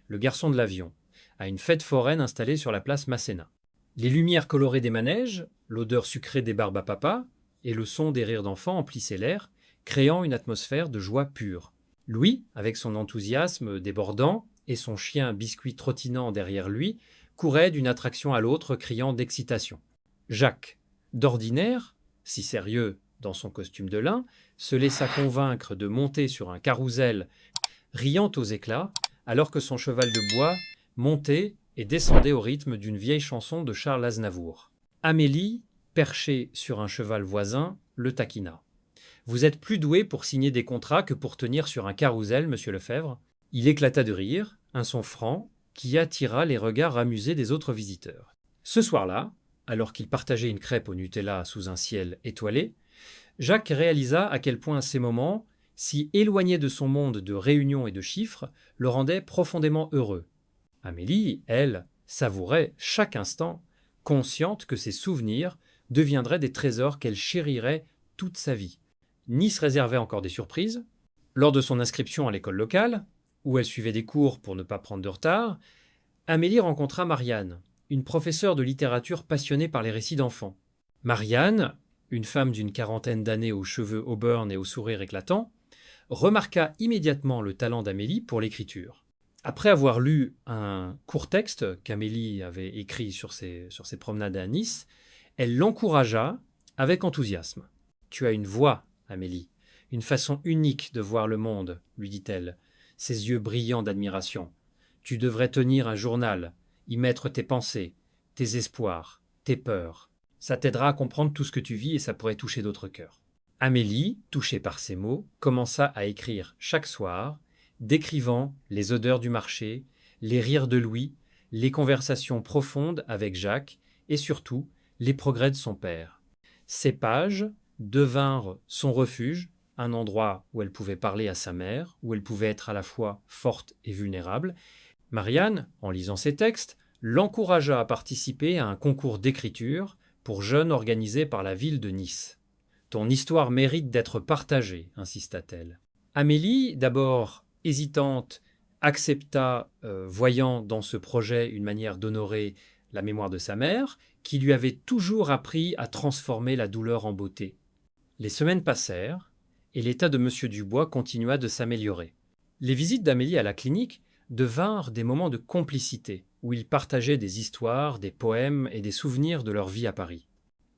le garçon de l'avion, à une fête foraine installée sur la place Masséna. Les lumières colorées des manèges, l'odeur sucrée des barbes à papa et le son des rires d'enfants emplissaient l'air, créant une atmosphère de joie pure. Louis, avec son enthousiasme débordant et son chien Biscuit trottinant derrière lui, courait d'une attraction à l'autre, criant d'excitation. Jacques, d'ordinaire, si sérieux dans son costume de lin, se laissa convaincre de monter sur un carrousel, riant aux éclats, alors que son cheval de bois montait et descendait au rythme d'une vieille chanson de Charles Aznavour. Amélie, perchée sur un cheval voisin, le taquina. « Vous êtes plus doué pour signer des contrats que pour tenir sur un carrousel, monsieur Lefebvre. » Il éclata de rire, un son franc, qui attira les regards amusés des autres visiteurs. Ce soir-là, alors qu'il partageait une crêpe au Nutella sous un ciel étoilé, Jacques réalisa à quel point ces moments, si éloignés de son monde de réunions et de chiffres, le rendaient profondément heureux. Amélie, elle, savourait chaque instant, consciente que ses souvenirs deviendraient des trésors qu'elle chérirait toute sa vie. Nice réservait encore des surprises. Lors de son inscription à l'école locale, où elle suivait des cours pour ne pas prendre de retard, Amélie rencontra Marianne, une professeure de littérature passionnée par les récits d'enfants. Marianne, une femme d'une quarantaine d'années aux cheveux auburn et au sourire éclatant, remarqua immédiatement le talent d'Amélie pour l'écriture. Après avoir lu un court texte qu'Amélie avait écrit sur ses promenades à Nice, elle l'encouragea avec enthousiasme. « Tu as une voix, Amélie, une façon unique de voir le monde, lui dit-elle, ses yeux brillants d'admiration. Tu devrais tenir un journal, y mettre tes pensées, tes espoirs, tes peurs. Ça t'aidera à comprendre tout ce que tu vis et ça pourrait toucher d'autres cœurs. » Amélie, touchée par ces mots, commença à écrire chaque soir, décrivant les odeurs du marché, les rires de Louis, les conversations profondes avec Jacques et surtout les progrès de son père. Ces pages devinrent son refuge, un endroit où elle pouvait parler à sa mère, où elle pouvait être à la fois forte et vulnérable. Marianne, en lisant ces textes, l'encouragea à participer à un concours d'écriture pour jeunes organisé par la ville de Nice. « Ton histoire mérite d'être partagée, insista-t-elle. Amélie, d'abord hésitante, accepta, voyant dans ce projet une manière d'honorer la mémoire de sa mère, qui lui avait toujours appris à transformer la douleur en beauté. Les semaines passèrent, et l'état de M. Dubois continua de s'améliorer. Les visites d'Amélie à la clinique devinrent des moments de complicité, où ils partageaient des histoires, des poèmes et des souvenirs de leur vie à Paris.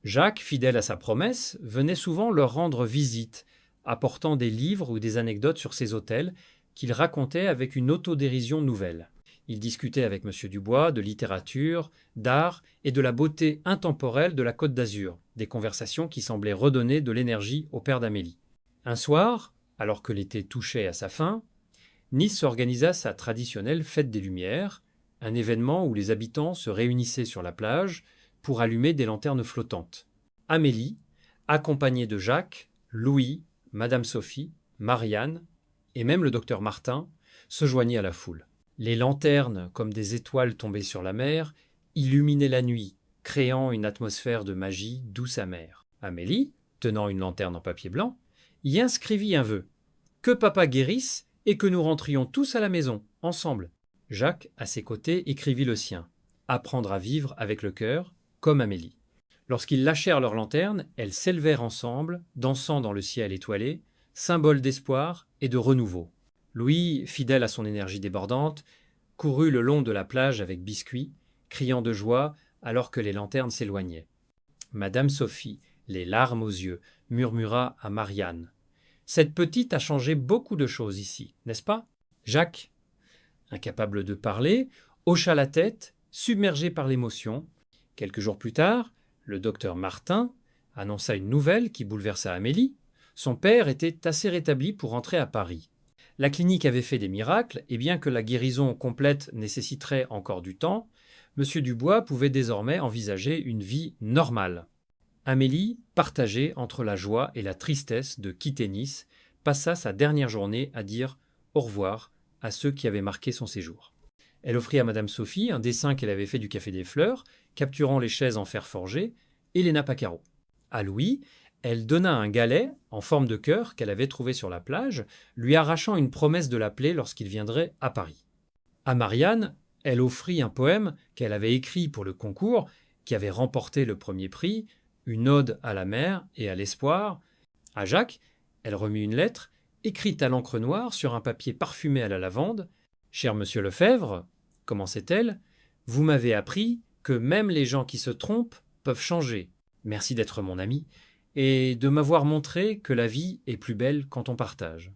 Jacques, fidèle à sa promesse, venait souvent leur rendre visite, apportant des livres ou des anecdotes sur ses hôtels qu'il racontait avec une autodérision nouvelle. Il discutait avec M. Dubois de littérature, d'art et de la beauté intemporelle de la Côte d'Azur, des conversations qui semblaient redonner de l'énergie au père d'Amélie. Un soir, alors que l'été touchait à sa fin, Nice organisa sa traditionnelle fête des Lumières, un événement où les habitants se réunissaient sur la plage pour allumer des lanternes flottantes. Amélie, accompagnée de Jacques, Louis, Madame Sophie, Marianne et même le docteur Martin, se joignit à la foule. Les lanternes, comme des étoiles tombées sur la mer, illuminaient la nuit, créant une atmosphère de magie douce amère. Amélie, tenant une lanterne en papier blanc, y inscrivit un vœu. « Que papa guérisse et que nous rentrions tous à la maison, ensemble. » Jacques, à ses côtés, écrivit le sien. « Apprendre à vivre avec le cœur, comme Amélie. » Lorsqu'ils lâchèrent leurs lanternes, elles s'élevèrent ensemble, dansant dans le ciel étoilé, symbole d'espoir et de renouveau. Louis, fidèle à son énergie débordante, courut le long de la plage avec Biscuit, criant de joie alors que les lanternes s'éloignaient. Madame Sophie, les larmes aux yeux, murmura à Marianne. « Cette petite a changé beaucoup de choses ici, n'est-ce pas ?» Jacques, incapable de parler, hocha la tête, submergé par l'émotion. Quelques jours plus tard, le docteur Martin annonça une nouvelle qui bouleversa Amélie. Son père était assez rétabli pour rentrer à Paris. La clinique avait fait des miracles, et bien que la guérison complète nécessiterait encore du temps, M. Dubois pouvait désormais envisager une vie normale. Amélie, partagée entre la joie et la tristesse de quitter Nice, passa sa dernière journée à dire au revoir à ceux qui avaient marqué son séjour. Elle offrit à Madame Sophie un dessin qu'elle avait fait du Café des Fleurs, capturant les chaises en fer forgé et les nappes à carreaux. À Louis, elle donna un galet en forme de cœur qu'elle avait trouvé sur la plage, lui arrachant une promesse de l'appeler lorsqu'il viendrait à Paris. À Marianne, elle offrit un poème qu'elle avait écrit pour le concours, qui avait remporté le premier prix, une ode à la mer et à l'espoir. À Jacques, elle remit une lettre, écrite à l'encre noire sur un papier parfumé à la lavande. « Cher monsieur Lefebvre, commençait-elle, vous m'avez appris que même les gens qui se trompent peuvent changer. Merci d'être mon ami et de m'avoir montré que la vie est plus belle quand on partage. »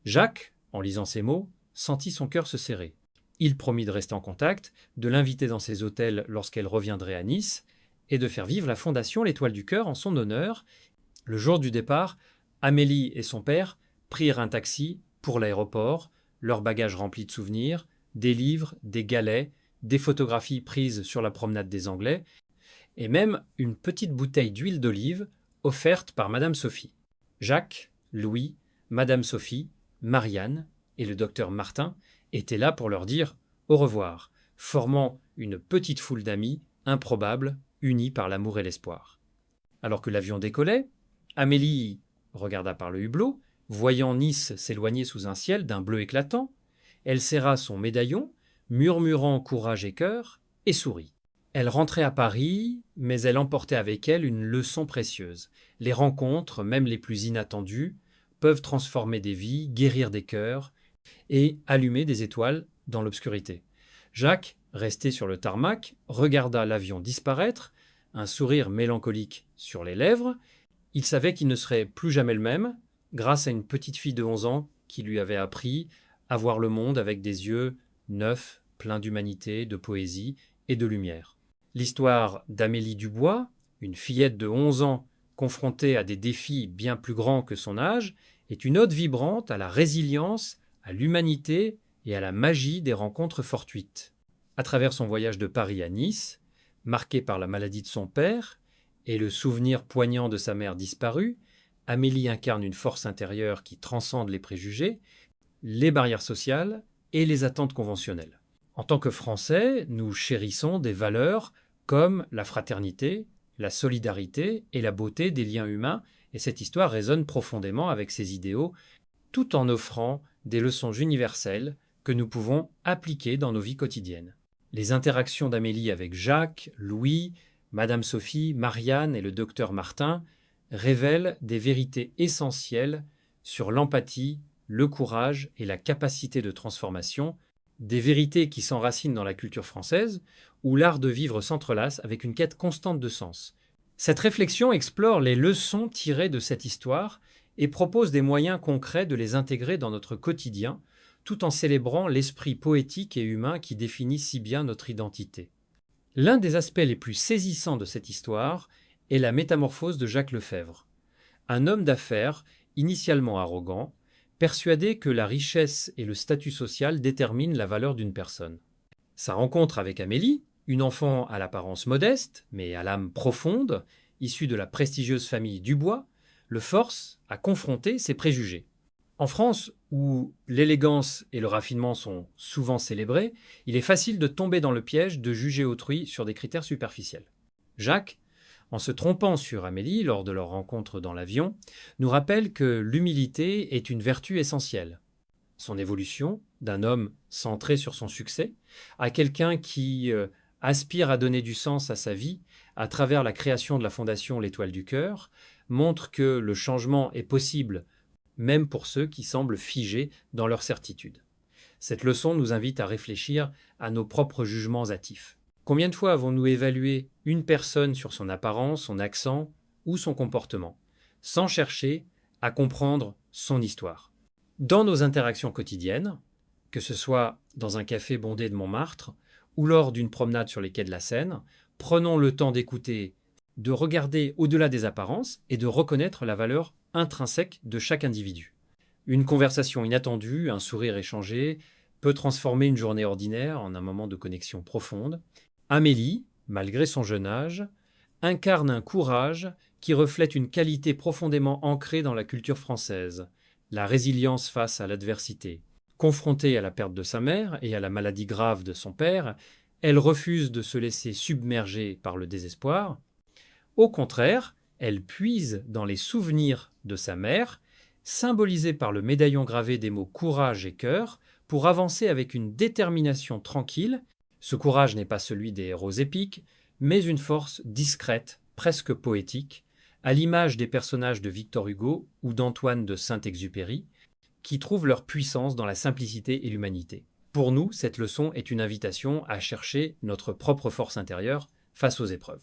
Jacques, en lisant ces mots, sentit son cœur se serrer. Il promit de rester en contact, de l'inviter dans ses hôtels lorsqu'elle reviendrait à Nice et de faire vivre la fondation L'Étoile du Cœur en son honneur. Le jour du départ, Amélie et son père prirent un taxi pour l'aéroport, leurs bagages remplis de souvenirs, des livres, des galets, des photographies prises sur la promenade des Anglais, et même une petite bouteille d'huile d'olive offerte par Madame Sophie. Jacques, Louis, Madame Sophie, Marianne et le docteur Martin étaient là pour leur dire au revoir, formant une petite foule d'amis improbables, unis par l'amour et l'espoir. Alors que l'avion décollait, Amélie regarda par le hublot, voyant Nice s'éloigner sous un ciel d'un bleu éclatant. Elle serra son médaillon, murmurant courage et cœur, et sourit. Elle rentrait à Paris, mais elle emportait avec elle une leçon précieuse. Les rencontres, même les plus inattendues, peuvent transformer des vies, guérir des cœurs et allumer des étoiles dans l'obscurité. Jacques, resté sur le tarmac, regarda l'avion disparaître, un sourire mélancolique sur les lèvres. Il savait qu'il ne serait plus jamais le même, grâce à une petite fille de 11 ans qui lui avait appris à voir le monde avec des yeux neufs, pleins d'humanité, de poésie et de lumière. L'histoire d'Amélie Dubois, une fillette de 11 ans confrontée à des défis bien plus grands que son âge, est une ode vibrante à la résilience, à l'humanité et à la magie des rencontres fortuites. À travers son voyage de Paris à Nice, marqué par la maladie de son père et le souvenir poignant de sa mère disparue, Amélie incarne une force intérieure qui transcende les préjugés, les barrières sociales et les attentes conventionnelles. En tant que Français, nous chérissons des valeurs comme la fraternité, la solidarité et la beauté des liens humains, et cette histoire résonne profondément avec ces idéaux, tout en offrant des leçons universelles que nous pouvons appliquer dans nos vies quotidiennes. Les interactions d'Amélie avec Jacques, Louis, Madame Sophie, Marianne et le docteur Martin révèlent des vérités essentielles sur l'empathie, le courage et la capacité de transformation, des vérités qui s'enracinent dans la culture française, où l'art de vivre s'entrelace avec une quête constante de sens. Cette réflexion explore les leçons tirées de cette histoire et propose des moyens concrets de les intégrer dans notre quotidien, tout en célébrant l'esprit poétique et humain qui définit si bien notre identité. L'un des aspects les plus saisissants de cette histoire est la métamorphose de Jacques Lefebvre, un homme d'affaires initialement arrogant, persuadé que la richesse et le statut social déterminent la valeur d'une personne. Sa rencontre avec Amélie, une enfant à l'apparence modeste, mais à l'âme profonde, issue de la prestigieuse famille Dubois, le force à confronter ses préjugés. En France, où l'élégance et le raffinement sont souvent célébrés, il est facile de tomber dans le piège de juger autrui sur des critères superficiels. Jacques, en se trompant sur Amélie lors de leur rencontre dans l'avion, nous rappelle que l'humilité est une vertu essentielle. Son évolution, d'un homme centré sur son succès, à quelqu'un qui aspire à donner du sens à sa vie à travers la création de la fondation L'Étoile du Cœur, montre que le changement est possible, même pour ceux qui semblent figés dans leur certitude. Cette leçon nous invite à réfléchir à nos propres jugements hâtifs. Combien de fois avons-nous évalué une personne sur son apparence, son accent ou son comportement, sans chercher à comprendre son histoire? Dans nos interactions quotidiennes, que ce soit dans un café bondé de Montmartre ou lors d'une promenade sur les quais de la Seine, prenons le temps d'écouter, de regarder au-delà des apparences et de reconnaître la valeur intrinsèque de chaque individu. Une conversation inattendue, un sourire échangé, peut transformer une journée ordinaire en un moment de connexion profonde. Amélie, malgré son jeune âge, incarne un courage qui reflète une qualité profondément ancrée dans la culture française, la résilience face à l'adversité. Confrontée à la perte de sa mère et à la maladie grave de son père, elle refuse de se laisser submerger par le désespoir. Au contraire, elle puise dans les souvenirs de sa mère, symbolisés par le médaillon gravé des mots courage et cœur, pour avancer avec une détermination tranquille. Ce courage n'est pas celui des héros épiques, mais une force discrète, presque poétique, à l'image des personnages de Victor Hugo ou d'Antoine de Saint-Exupéry, qui trouvent leur puissance dans la simplicité et l'humanité. Pour nous, cette leçon est une invitation à chercher notre propre force intérieure face aux épreuves.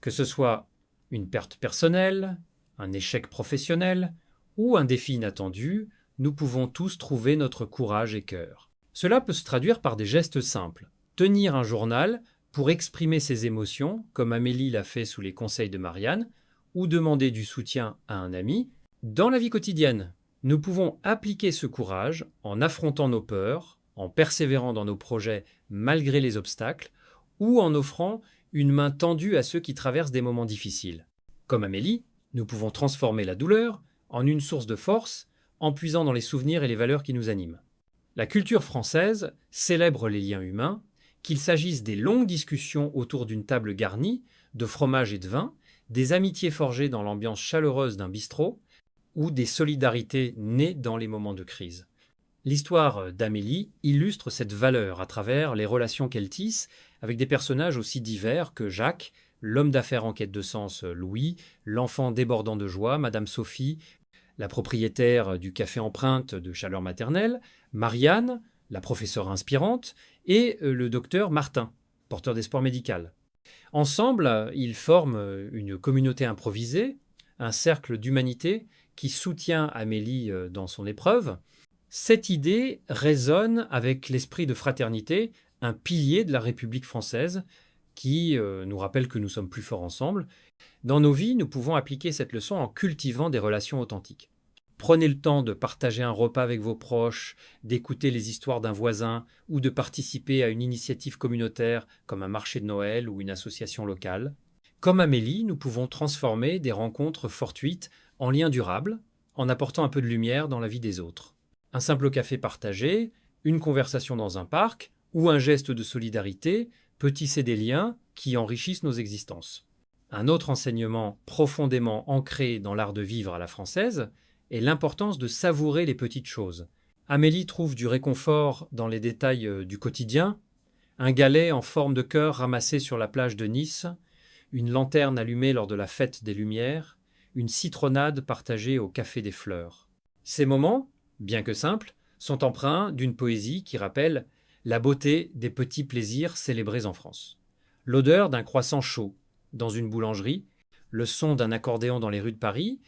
Que ce soit une perte personnelle, un échec professionnel ou un défi inattendu, nous pouvons tous trouver notre courage et cœur. Cela peut se traduire par des gestes simples. Tenir un journal pour exprimer ses émotions, comme Amélie l'a fait sous les conseils de Marianne, ou demander du soutien à un ami. Dans la vie quotidienne, nous pouvons appliquer ce courage en affrontant nos peurs, en persévérant dans nos projets malgré les obstacles, ou en offrant une main tendue à ceux qui traversent des moments difficiles. Comme Amélie, nous pouvons transformer la douleur en une source de force en puisant dans les souvenirs et les valeurs qui nous animent. La culture française célèbre les liens humains, qu'il s'agisse des longues discussions autour d'une table garnie, de fromage et de vin, des amitiés forgées dans l'ambiance chaleureuse d'un bistrot, ou des solidarités nées dans les moments de crise. L'histoire d'Amélie illustre cette valeur à travers les relations qu'elle tisse avec des personnages aussi divers que Jacques, l'homme d'affaires en quête de sens Louis, l'enfant débordant de joie Madame Sophie, la propriétaire du café Empreinte de chaleur maternelle, Marianne, la professeure inspirante, et le docteur Martin, porteur d'espoir médical. Ensemble, ils forment une communauté improvisée, un cercle d'humanité qui soutient Amélie dans son épreuve. Cette idée résonne avec l'esprit de fraternité, un pilier de la République française qui nous rappelle que nous sommes plus forts ensemble. Dans nos vies, nous pouvons appliquer cette leçon en cultivant des relations authentiques. Prenez le temps de partager un repas avec vos proches, d'écouter les histoires d'un voisin ou de participer à une initiative communautaire comme un marché de Noël ou une association locale. Comme Amélie, nous pouvons transformer des rencontres fortuites en liens durables, en apportant un peu de lumière dans la vie des autres. Un simple café partagé, une conversation dans un parc ou un geste de solidarité peut tisser des liens qui enrichissent nos existences. Un autre enseignement profondément ancré dans l'art de vivre à la française est l'importance de savourer les petites choses. Amélie trouve du réconfort dans les détails du quotidien, un galet en forme de cœur ramassé sur la plage de Nice, une lanterne allumée lors de la fête des Lumières, une citronnade partagée au Café des Fleurs. Ces moments, bien que simples, sont empreints d'une poésie qui rappelle la beauté des petits plaisirs célébrés en France. L'odeur d'un croissant chaud dans une boulangerie, le son d'un accordéon dans les rues de Paris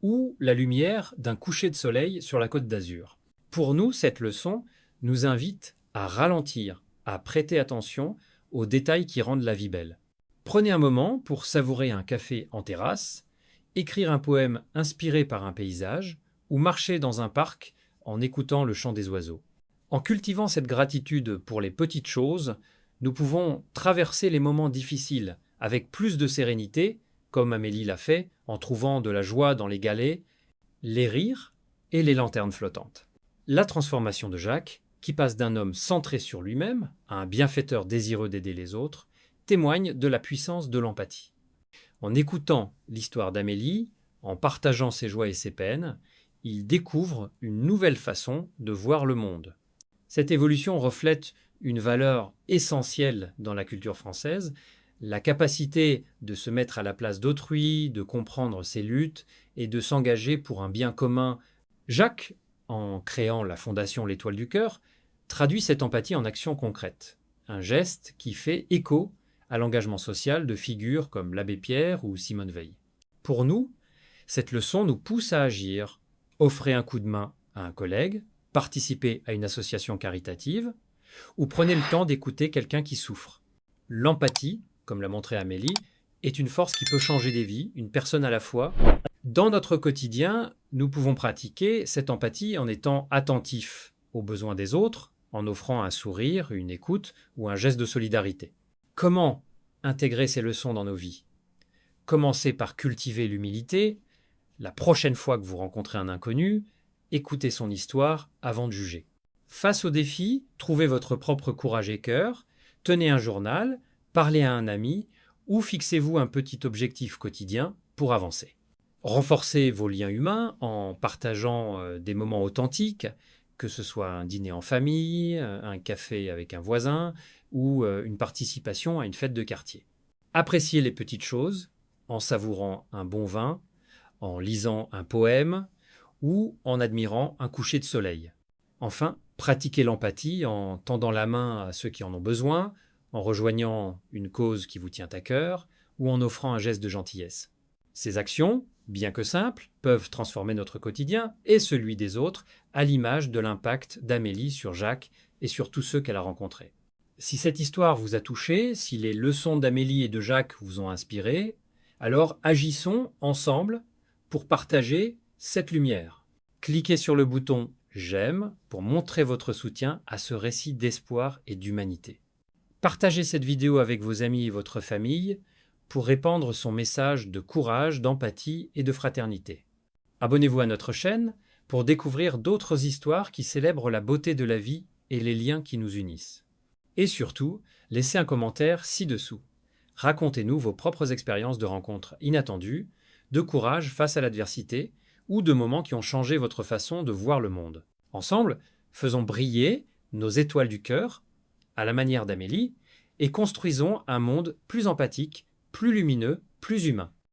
ou la lumière d'un coucher de soleil sur la Côte d'Azur. Pour nous, cette leçon nous invite à ralentir, à prêter attention aux détails qui rendent la vie belle. Prenez un moment pour savourer un café en terrasse, écrire un poème inspiré par un paysage ou marcher dans un parc en écoutant le chant des oiseaux. En cultivant cette gratitude pour les petites choses, nous pouvons traverser les moments difficiles avec plus de sérénité, comme Amélie l'a fait, en trouvant de la joie dans les galets, les rires et les lanternes flottantes. La transformation de Jacques, qui passe d'un homme centré sur lui-même à un bienfaiteur désireux d'aider les autres, témoigne de la puissance de l'empathie. En écoutant l'histoire d'Amélie, en partageant ses joies et ses peines, il découvre une nouvelle façon de voir le monde. Cette évolution reflète une valeur essentielle dans la culture française, la capacité de se mettre à la place d'autrui, de comprendre ses luttes et de s'engager pour un bien commun. Jacques, en créant la fondation L'Étoile du Cœur, traduit cette empathie en action concrète, un geste qui fait écho à l'engagement social de figures comme l'abbé Pierre ou Simone Veil. Pour nous, cette leçon nous pousse à agir. Offrez un coup de main à un collègue, participez à une association caritative, ou prenez le temps d'écouter quelqu'un qui souffre. L'empathie, comme l'a montré Amélie, est une force qui peut changer des vies, une personne à la fois. Dans notre quotidien, nous pouvons pratiquer cette empathie en étant attentifs aux besoins des autres, en offrant un sourire, une écoute ou un geste de solidarité. Comment intégrer ces leçons dans nos vies ? Commencez par cultiver l'humilité. La prochaine fois que vous rencontrez un inconnu, écoutez son histoire avant de juger. Face au défi, trouvez votre propre courage et cœur, tenez un journal, parlez à un ami ou fixez-vous un petit objectif quotidien pour avancer. Renforcez vos liens humains en partageant des moments authentiques, que ce soit un dîner en famille, un café avec un voisin ou une participation à une fête de quartier. Appréciez les petites choses en savourant un bon vin, en lisant un poème ou en admirant un coucher de soleil. Enfin, pratiquez l'empathie en tendant la main à ceux qui en ont besoin, en rejoignant une cause qui vous tient à cœur ou en offrant un geste de gentillesse. Ces actions, bien que simples, peuvent transformer notre quotidien et celui des autres à l'image de l'impact d'Amélie sur Jacques et sur tous ceux qu'elle a rencontrés. Si cette histoire vous a touché, si les leçons d'Amélie et de Jacques vous ont inspiré, alors agissons ensemble pour partager cette lumière. Cliquez sur le bouton j'aime pour montrer votre soutien à ce récit d'espoir et d'humanité. Partagez cette vidéo avec vos amis et votre famille pour répandre son message de courage, d'empathie et de fraternité. Abonnez-vous à notre chaîne pour découvrir d'autres histoires qui célèbrent la beauté de la vie et les liens qui nous unissent. Et surtout, laissez un commentaire ci-dessous. Racontez-nous vos propres expériences de rencontres inattendues, de courage face à l'adversité ou de moments qui ont changé votre façon de voir le monde. Ensemble, faisons briller nos étoiles du cœur, à la manière d'Amélie, et construisons un monde plus empathique, plus lumineux, plus humain.